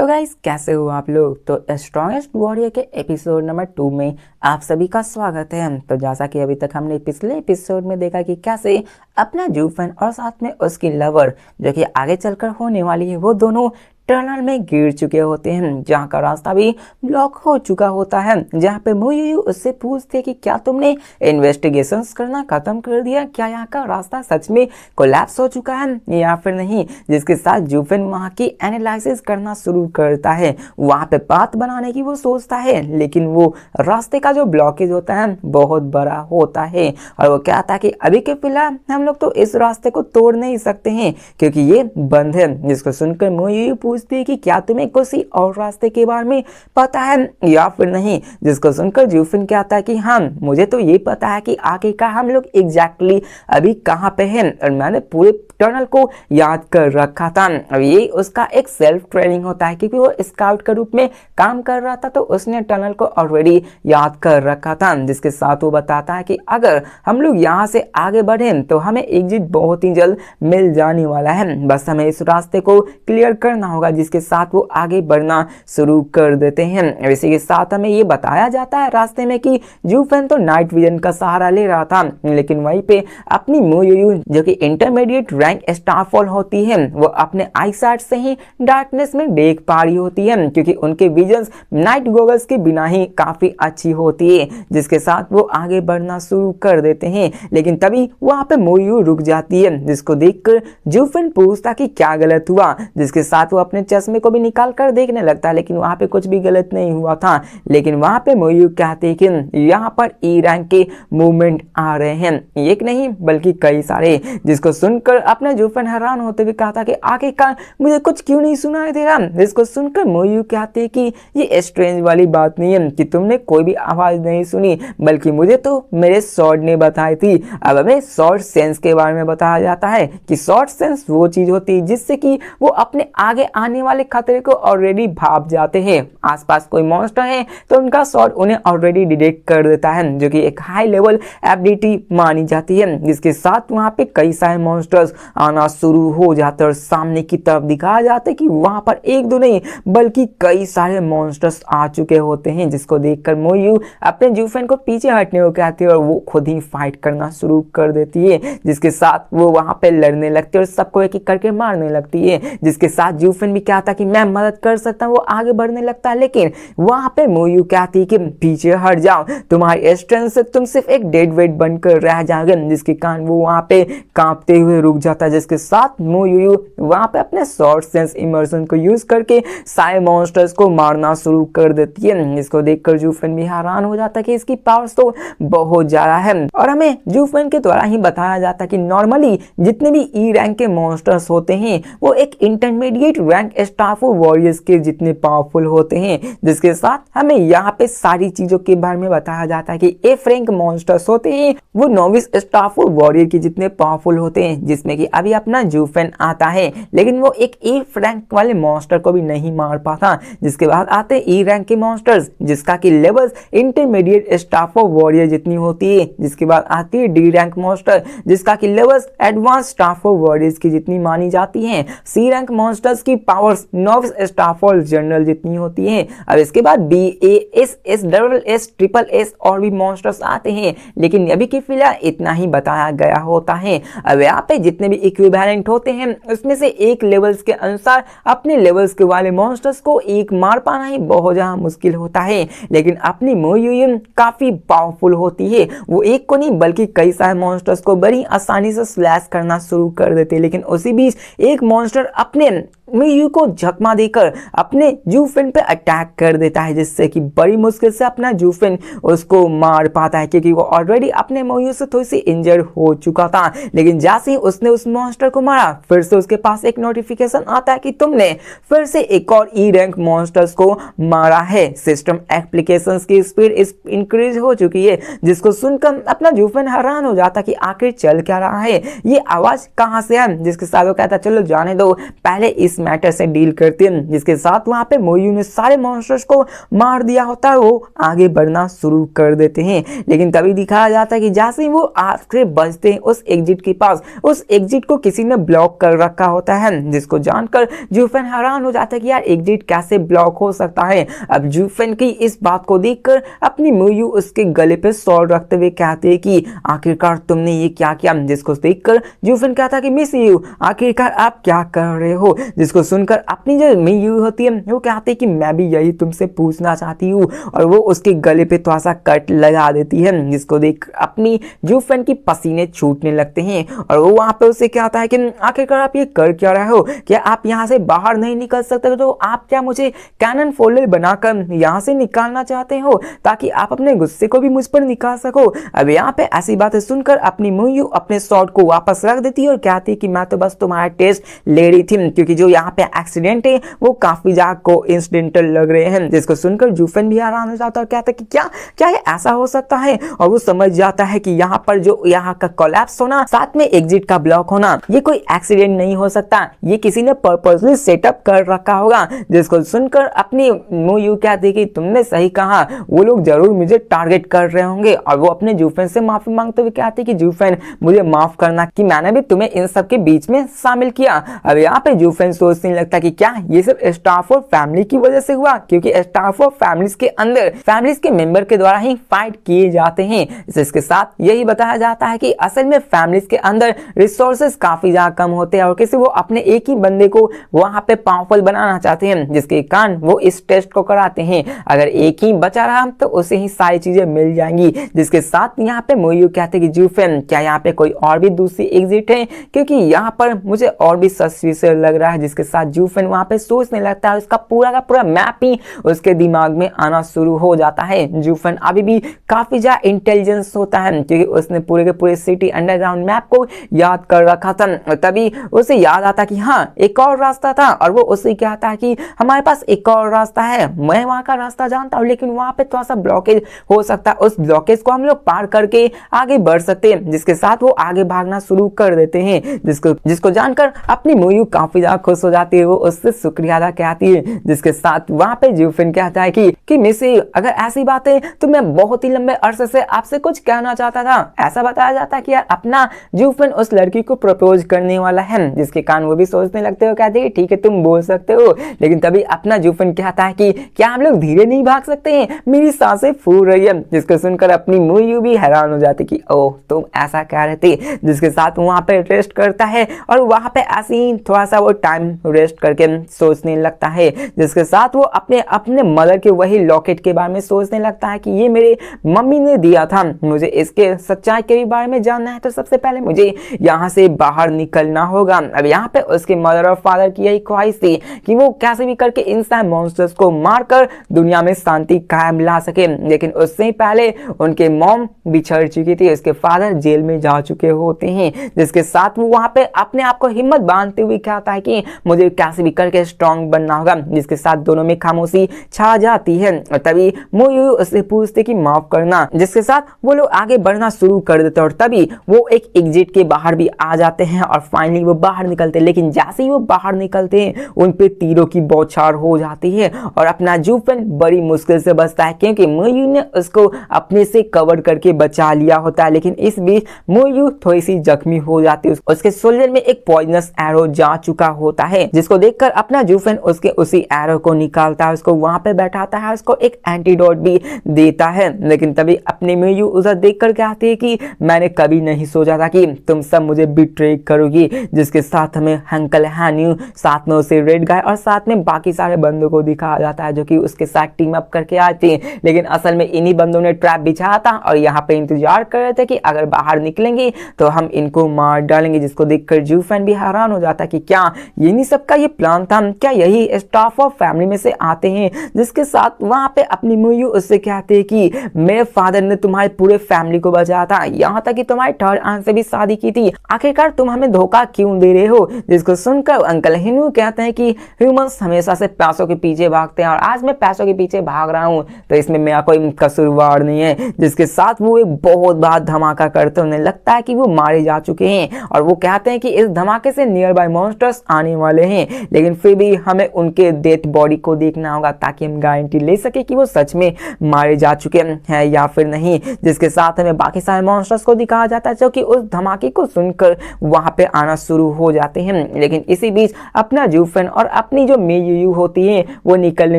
तो गाइस कैसे हो आप लोग। तो स्ट्रॉन्गेस्ट वॉरियर के एपिसोड नंबर 2 में आप सभी का स्वागत है। तो जैसा कि अभी तक हमने पिछले एपिसोड में देखा कि कैसे अपना जूफन और साथ में उसकी लवर जो कि आगे चलकर होने वाली है वो दोनों टनल में गिर चुके होते हैं, जहाँ का रास्ता भी ब्लॉक हो चुका होता है। जहाँ पे मोयूयू उससे पूछते कि क्या तुमने इन्वेस्टिगेशंस करना खत्म कर दिया, क्या यहाँ का रास्ता सच में कोलैप्स हो चुका है या फिर नहीं। जिसके साथ जूफन वहाँ की एनालिसिस करना शुरू करता है, वहाँ पे बात बनाने की वो सोचता है, लेकिन वो रास्ते का जो ब्लॉकेज होता है बहुत बड़ा होता है और वो कहता है कि अभी के फिलहाल हम लोग तो इस रास्ते को तोड़ नहीं सकते हैं क्योंकि ये बंद है। जिसको सुनकर मोयूयू पूछती है कि क्या तुम्हें किसी और रास्ते के बारे में पता है या फिर नहीं। जिसको सुनकर जूफिन कहता है कि हाँ, मुझे तो ये पता है कि आगे का हम लोग एग्जैक्टली अभी कहाँ पे हैं और मैंने पूरे टनल को याद कर रखा था। अब ये उसका एक सेल्फ ट्रेनिंग होता है क्योंकि वो स्काउट के रूप में काम कर रहा था, तो उसने टनल को ऑलरेडी याद कर रखा था। जिसके साथ वो बताता है कि अगर हम लोग यहाँ से आगे बढ़े तो हमें एग्जिट बहुत ही जल्द मिल जाने वाला है, बस हमें इस रास्ते को क्लियर करना होगा। जिसके साथ वो आगे बढ़ना शुरू कर देते हैं। इसी के साथ हमें ये बताया जाता है रास्ते में कि जूफन तो नाइट विजन का सहारा ले रहा था, लेकिन वहीं पे अपनी मोयूयू जो कि इंटरमीडिएट रैंक स्टारफॉल होती है वो अपने आई साइट से ही डार्कनेस में देख पा रही होती है क्योंकि उनके विजन्स नाइट गॉगल्स के बिना ही काफी अच्छी होती है। जिसके साथ वो आगे बढ़ना शुरू कर देते हैं, लेकिन तभी वहां पे मोयूयू रुक जाती है। जिसको देखकर जूफन पूछता कि क्या गलत हुआ। जिसके साथ वो अपने चश्मे को भी निकाल कर देखने लगता है, लेकिन वहां पे कुछ भी गलत नहीं हुआ था। लेकिन वहां पे मोयूयू कहते हैं कि यहाँ पर ई रैंक के मूवमेंट आ रहे हैं, एक नहीं बल्कि कई सारे। जिसको सुनकर अपने जूफन हैरान होते हुए कहा था कि आगे का मुझे कुछ क्यों नहीं सुनाई दे रहा। जिसको सुनकर मोयूयू कहते हैं कि ये स्ट्रेंज वाली बात नहीं है कि तुमने कोई भी आवाज नहीं सुनी, बल्कि मुझे तो मेरे स्वॉर्ड ने बताई थी। अब हमें स्वॉर्ड सेंस के बारे में बताया जाता है कि स्वॉर्ड सेंस वो चीज होती है जिससे कि वो अपने आगे आने वाले खतरे को ऑलरेडी भाप जाते हैं। आसपास कोई मॉन्स्टर है तो उनका स्वॉर्ड उन्हें ऑलरेडी डिटेक्ट कर देता है, जो कि एक हाई लेवल एबिलिटी मानी जाती है। जिसके साथ वहां पे कई सारे मॉन्स्टर्स आना शुरू हो जाते हैं और सामने की तरफ दिखाया जाता है कि वहां पर एक दो नहीं बल्कि कई सारे मॉन्स्टर्स आ चुके होते हैं। जिसको देखकर मोयूयू अपने जूफन को पीछे हटने को कहती है और वो खुद ही फाइट करना शुरू कर देती है। जिसके साथ वो वहां पे लड़ने लगती है और सबको एक एक करके मारने लगती है। जिसके साथ जूफन भी कहता कि मैं मदद कर सकता हूँ, वो आगे बढ़ने लगता है, लेकिन वहां पे मोयूयू कहती है कि पीछे हट जाओ, तुम्हारी स्ट्रेंथ से तुम सिर्फ एक डेड वेट बनकर रह जाओगे। जिसके कारण वो वहां पे कांपते हुए रुक जाता है। जिसके साथ मोयूयू वहां पे अपने शॉर्ट सेंस इमर्शन को यूज करके सारे मॉन्स्टर्स को मारना शुरू कर देती है। इसको देखकर जूफन भी हैरान हो जाता है कि इसकी पावर्स तो बहुत ज्यादा है। और हमें जूफन के द्वारा ही बताया जाता है कि नॉर्मली जितने भी ई रैंक के मॉन्स्टर्स होते हैं वो एक इंटरमीडिएट रैंक स्टाफ वॉरियर्स के जितने पावरफुल होते हैं। जिसके साथ हमें यहाँ पे सारी चीजों के बारे में बताया जाता है कि एफ रैंक मॉन्स्टर्स होते हैं वो नोविस स्टाफ वॉरियर के जितने पावरफुल होते हैं, जिसमें कि अभी अपना जूफन आता है, लेकिन वो एक एफ रैंक वाले मॉन्स्टर को भी नहीं मार पाता। जिसके बाद आते हैं ई रैंक के मॉन्स्टर्स जिसका की levels intermediate staff of warrior जितनी होती है। जिसके बाद आती है डी रैंक मॉन्स्टर जिसका की levels advance staff of warriors की जितनी मानी जाती हैं। सी रैंक मॉन्स्टर्स की powers novice staff of general जितनी होती हैं। अब इसके बाद B A S S double S triple S और भी मॉन्स्टर्स आते हैं, लेकिन अभी के फिलहाल इतना ही बताया गया होता है। अब यहाँ पे जितने भी इक्विवेलेंट होते हैं उसमें से एक लेवल्स के अनुसार अपने लेवल्स के वाले मॉन्स्टर्स को एक मार पाना ही बहुत ज्यादा मुश्किल होता है, लेकिन अपनी मोयूयू काफी पावरफुल होती है। वो एक को नहीं बल्कि कई सारे मॉन्स्टर्स को बड़ी आसानी से स्लैश करना शुरू कर देते हैं। लेकिन उसी बीच एक मॉन्स्टर अपने मोयूयू को झकमा देकर अपने जूफिन पे अटैक कर देता है, जिससे कि बड़ी मुश्किल से अपना जूफिन उसको मार पाता है क्योंकि वो ऑलरेडी अपने मोयूयू से थोड़ी सी इंजर्ड हो चुका था। लेकिन जैसे ही उसने उस मॉन्स्टर को मारा फिर से उसके पास एक नोटिफिकेशन आता है कि तुमने फिर से एक और ई रैंक मॉन्स्टर्स को मारा है। सिस्टम एप्लीकेशंस की स्पीड इंक्रीज हो चुकी है। जिसको सुनकर अपना जूफिन हैरान हो जाता कि आखिर चल क्या रहा है, ये आवाज कहां से है। जिसके साथ वो कहता चलो जाने दो, पहले इस मैटर से डील करते हैं, जिसके साथ वहां पे मोयू ने सारे मॉन्स्टर्स को मार दिया होता है। वो आगे बढ़ना शुरू कर देते हैं, लेकिन तभी दिखाया जाता है कि जैसे ही वो आगे बचते हैं उस एग्जिट के पास, उस एग्जिट को किसी ने ब्लॉक कर रखा होता है, जिसको जानकर जूफेन हैरान हो जाता है कि यार एग्जिट कैसे ब्लॉक हो सकता है। अब जूफेन की इस बात को देखकर अपनी मोयू उसके गले पे सॉल रखते हुए कहते हैं कि आखिरकार तुमने ये क्या किया, जिसको देखकर जूफेन कहता है कि मिस यू, आखिरकार आप क्या कर रहे हो। जिसको सुनकर अपनी जो मोयू होती है वो कहती है कि मैं भी यही तुमसे पूछना चाहती हूँ, और वो उसके गले पे थोड़ा सा कट लगा देती है, जिसको देख अपनी जूफेन की पसीने छूटने लगते हैं। और वो वहां पे उससे कहता है कि आखिरकार आप ये कर क्या रहे हो, क्या आप यहाँ से बाहर नहीं निकल सकते, तो आप क्या मुझे कैनन फोल्डर बनाकर यहाँ से निकालना चाहते हो ताकि आप अपने गुस्से को भी मुझ पर निकाल सको। अब यहाँ पे ऐसी बातें सुनकर अपनी मोयू अपने शॉट को वापस रख देती है और कहती है कि मैं तो बस तुम्हारा टेस्ट ले रही थी, क्योंकि जो यहाँ पे एक्सीडेंट है वो काफी ज्यादा कोइंसिडेंटल लग रहे हैं। जिसको सुनकर जूफेन भी हैरान हो जाता है और कहता है कि क्या क्या ये ऐसा हो सकता है, और वो समझ जाता है कि यहाँ पर जो यहाँ का कोलैप्स होना साथ में एग्जिट का ब्लॉक होना ये कोई एक्सीडेंट नहीं हो सकता, ये किसी ने पर्पसली सेटअप कर रखा होगा। जिसको सुनकर अपनी मोयू कहती है कि तुमने सही कहा, वो लोग जरूर मुझे टारगेट कर रहे होंगे। और वो अपने जूफेन से माफी मांगते हुए कहती है कि जूफेन मुझे माफ करना कि मैंने भी तुम्हें इन सब के बीच में शामिल किया। अब यहाँ पे जूफेन सोचने लगता है कि क्या ये सब स्टाफ और फैमिली की वजह से हुआ, क्योंकि स्टाफ और फैमिलीज के अंदर फैमिलीज के मेंबर के द्वारा ही फाइट किए जाते हैं। इसके साथ यही बताया जाता है कि असल में फैमिलीज के अंदर रिसोर्सेज काफी ज्यादा कम होते हैं और किसी वो अपने एक ही बंदे को वहां पे पावरफुल बनाना चाहते हैं, जिसके कारण वो इस टेस्ट को कराते हैं। अगर एक ही बचा रहा तो उसे ही सारी चीजें मिल जाएंगी। जिसके साथ यहाँ पे मोयू कहते हैं कि जूफेन क्या यहाँ पे कोई और भी दूसरी एग्जिट है, क्योंकि यहाँ पर मुझे और भी सस्पिशियस लग रहा है। जिसके साथ जूफेन वहां पे सोचने लगता है, उसका पूरा का पूरा मैप ही उसके दिमाग में आना शुरू हो जाता है। जूफेन अभी भी काफी ज्यादा इंटेलिजेंस होता है, क्योंकि उसने पूरे के पूरे सिटी अंडरग्राउंड मैप को याद कर रखा था। तभी उसे याद आता कि हाँ एक और रास्ता था, और वो उससे कहता है कि हमारे पास एक और रास्ता है, मैं वहां का रास्ता जानता हूँ, लेकिन वहां पे थोड़ा सा ब्लॉकेज हो सकता है, उस ब्लॉकेज को हम लोग पार करके आगे बढ़ सकते हैं। जिसके साथ वो आगे भागना शुरू कर देते हैं। जिसको जानकर अपनी मोयू काफी ज्यादा खुश हो जाती है, वो उससे शुक्रिया अदा कहती है। जिसके साथ वहां पे जूफेन कहता है कि मिसी अगर ऐसी बात है तो मैं बहुत ही लंबे अरसे से आपसे कुछ कहना चाहता था। ऐसा बताया जाता है कि यार अपना जूफेन उस लड़की को प्रपोज करने वाला है, जिसके कारण वो भी सोचने लगते हो, कहते हैं ठीक है तुम बोल सकते हो। लेकिन तभी अपना जूफेन कहता है कि क्या हम लोग धीरे नहीं भाग सकते हैं, मेरी सांसें फूल रही है। जिसको सुनकर अपनी मोयू भी हैरान हो जाती कि ओह तुम ऐसा कह रहे थे। जिसके साथ वहां पे रेस्ट करता है और वहां पे ऐसे ही थोड़ा सा वो टाइम रेस्ट करके सोचने लगता है। जिसके साथ वो अपने अपने मदर के वही लॉकेट के बारे में सोचने लगता है कि ये मेरे मम्मी ने दिया था, मुझे इसके सच्चाई के बारे में जानना है, तो सबसे पहले मुझे यहाँ से बाहर निकलना होगा। अब यहाँ पे उसके मदर और फादर की यही ख्वाहिश थी कि वो कैसे भी करके इंसान मॉन्स्टर्स को मारकर दुनिया में शांति कायम ला सके, लेकिन उससे पहले उनके मॉम बिछड़ चुकी थी, उसके फादर जेल में जा चुके होते हैं। जिसके साथ वो वहां पे अपने आप को हिम्मत बांधते हुए कहता है कि मुझे कैसे भी करके स्ट्रांग बनना होगा। जिसके साथ दोनों में खामोशी छा जाती है और तभी मोयू उससे पूछते कि माफ करना। जिसके साथ वो लोग आगे बढ़ना शुरू कर देते और तभी वो एक एग्जिट के बाहर भी आ जाते हैं और फाइनली वो बाहर निकलते हैं। लेकिन जैसे ही वो बाहर निकलते हैं उन पे तीरों की बौछार हो जाती है और अपना जूफेन बड़ी मुश्किल से बचता है, क्योंकि मोयू ने उसको अपने से कवर करके बचा लिया होता है। लेकिन इस बीच मोयू थोड़ी सी जख्मी हो जाती है, उसके शोल्डर में एक पॉइजनस एरो जा चुका होता है। जिसको देखकर अपना जूफेन उसके उसी एरो को निकालता है, उसको वहां पे बैठाता है, उसको एक एंटीडोट भी देता है। लेकिन तभी अपने मोयू उधर देखकर कहती है कि मैंने कभी नहीं सोचा था कि तुम सब मुझे बिट्रे करोगी। जिसके साथ हमें अंकल हैन्यू, साथ में उसे रेड गाय और साथ में बाकी सारे बंदों को दिखाया जाता है जो कि उसके साथ टीम अप करके आते हैं। लेकिन असल में इन्हीं बंदों ने ट्रैप बिछाया था और यहाँ पे इंतजार कर रहे थे कि अगर बाहर निकलेंगे तो हम इनको मार डालेंगे। जिसको देखकर जूफेन भी हैरान हो जाता कि क्या यही सबका ये प्लान था, क्या यही स्टाफ ऑफ फैमिली में से आते हैं। जिसके साथ वहां पे अपनी मोयू उससे कहते हैं कि मेरे फादर ने तुम्हारे पूरे फैमिली को बचाया था, यहाँ तक कि तुम्हारे थर्ड आंट से भी शादी की थी, आखिरकार तुम हमें धोखा क्यों दे रहे हो। जिसको सुनकर अंकल हिनू कहते हैं कि ह्यूमंस हमेशा से पैसों के पीछे भागते हैं और आज मैं पैसों के पीछे भाग रहा हूँ, तो इसमें मेरा कोई कसूरवार नहीं है। जिसके साथ वो एक बहुत बड़ा धमाका करते उन्हें लगता है कि वो मारे जा चुके हैं और वो कहते हैं कि इस धमाके से नियर बाय मॉन्स्टर्स आने वाले हैं, लेकिन फिर भी हमें उनके डेथ बॉडी को देखना होगा ताकि हम गारंटी ले सके कि वो सच में मारे जा चुके हैं या फिर नहीं। जिसके साथ हमें बाकी सारे मॉन्स्टर्स को दिखाया जाता है जो कि उस धमाके को सुनकर वहां पे आना शुरू हो जाते हैं। लेकिन इसी बीच अपना जूफेन और अपनी जो मियू होती है वो निकलने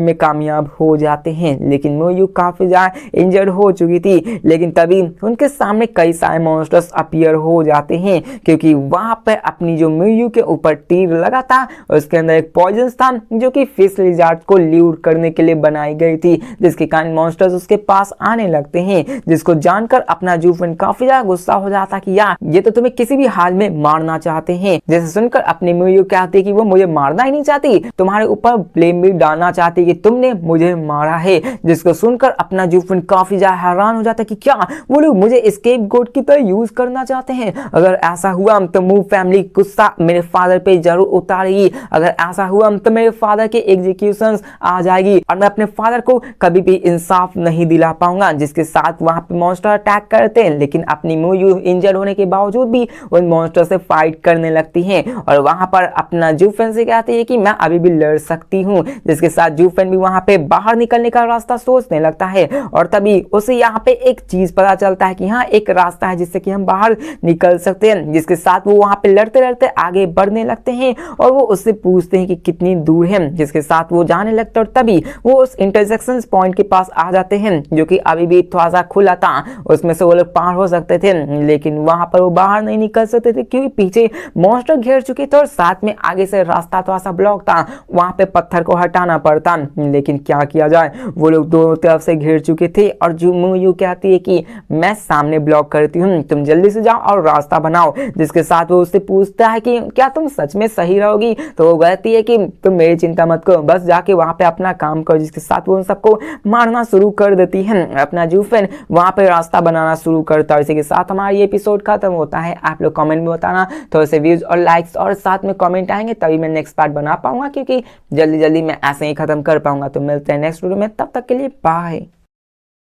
में कामयाब हो जाते हैं, लेकिन मियू काफी ज्यादा इंजर्ड हो चुकी थी। लेकिन तभी उनके सामने कई सारे मॉन्स्टर्स अपीयर हो जाते हैं क्योंकि वहां पे अपनी जो मियू के ऊपर तीर लगा था उसके अंदर एक पॉइजन था जो कि फिश लिजार्ड को ल्यूर करने के लिए बनाई गई थी, जिसके कारण मॉन्स्टर्स उसके पास आने लगते हैं। जिसको जानकर अपना जूफेन काफी ज्यादा गुस्सा हो जाता कि यार ये तो तुम्हें किसी भी हाल में मारना चाहते हैं। जैसे सुनकर अपनी मियू कहती कि वो मुझे मारना ही नहीं चाहती, तुम्हारे ऊपर ब्लेम भी डालना चाहती कि तुमने मुझे मारा है। जिसको सुनकर अपना जूफेन काफी ज्यादा हैरान हो जाता कि क्या वो लोग मुझे एस्केप गोट की तरह यूज करना चाहते हैं। अगर ऐसा हुआ तो मूव फैमिली गुस्सा मेरे फादर पे जरूर उतारेगी। अगर ऐसा हुआ तो मेरे फादर के एग्जीक्यूशंस आ जाएगी और मैं अपने फादर को कभी भी इंसाफ नहीं दिला पाऊंगा। जिसके साथ वहां पे मॉन्स्टर अटैक करते हैं, लेकिन अपनी मियू इंजर्ड होने के बावजूद भी उन मॉन्स्टर से फाइट करने लगती हैं और वहां पर अपना जूफेन से कहती है कि मैं अभी भी लड़ सकती हूं। जिसके साथ जूफेन भी वहां पे बाहर निकलने का रास्ता सोचने लगता है और तभी उसे यहाँ पे एक चीज पता चलता है कि हाँ एक रास्ता है जिससे कि हम बाहर निकल सकते हैं। जिसके साथ वो वहां पे लड़ते लड़ते आगे बढ़ने लगते हैं और वो उससे पूछते हैं कि कितनी दूर है। जिसके साथ वो जाने लगते और तभी वो उस इंटरसेक्शन पॉइंट के पास आ जाते हैं जो कि अभी भी थोड़ा सा खुला था, उसमें से वो लोग पार हो सकते थे, लेकिन वहां पर वो बाहर नहीं निकल सकते थे क्योंकि पीछे मॉन्स्टर घेर चुके थे और साथ में आगे से रास्ता थोड़ा सा ब्लॉक था, वहां पे पत्थर को हटाना पड़ता। लेकिन क्या किया जाए, वो लोग दोनों तरफ से घेर चुके थे और जो मियू कहती है कि मैं सामने ब्लॉक करती हूँ, तुम जल्दी से जाओ और रास्ता बनाओ। जिसके साथ वो उससे पूछता है कि क्या तुम सच में सही रहोगी, तो वो कहती है कि तुम मेरी चिंता मत करो, बस जाके वहां पे अपना काम करो। जिसके साथ वो उन सबको मारना शुरू कर देती है। अपना जूफेन वहां पे रास्ता बनाना शुरू करता है। इसी के साथ हमारा ये एपिसोड खत्म होता है। आप लोग कमेंट में बताना थोड़े से व्यूज और लाइक्स और साथ में कमेंट आएंगे तभी मैं नेक्स्ट पार्ट बना पाऊंगा, क्योंकि जल्दी जल्दी मैं ऐसे ही खत्म कर पाऊंगा। तो मिलते हैं नेक्स्ट वीडियो में, तब तक के लिए बाय।